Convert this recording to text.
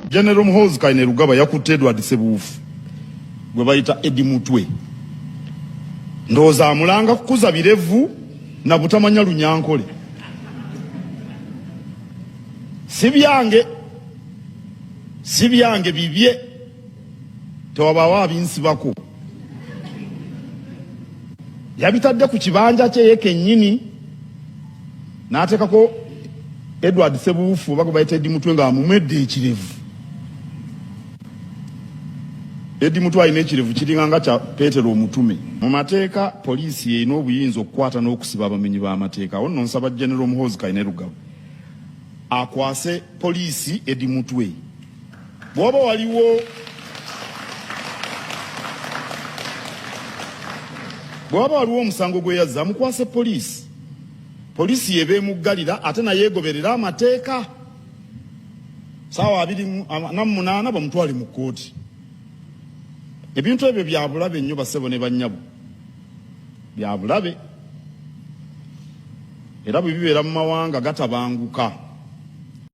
General Muhoozi Kainerugaba yakutte Edward Ssebuufu gwe bayita Eddie Mutwe ndowooza amulanga kukuza birevu na butamanya Lunyankole. si byange bibye tewabaawo abinsibako. Yabitadde ku kibanja kye kennyini n'ateekako Edward Ssebuufu oba gwe bayita Eddie Mutwe nga amumwedde ekirevu. Eddie Mutwe alina ekirevu kiringanga kya Peetero Omutume. Mu mateeka poliisi erina obuyinza okukwata n'okusiba abamenyi b'amateeka. Awo nno nsaba General Muhoozi Kainerugaba akwase poliisi Eddie Mutwe. Bw'oba waliwo omusango gwe yazza amukwase poliisi. Poliisi yebeemuggalira ate naye egoberera amateeka. Ssaawa 28 bamutwale mu kkooti. Ebintu ebyo bya bulabe nnyo bassebo ne bannyabo. Bya bulabe. Era bwe bibeera mu mawanga gatabanguka.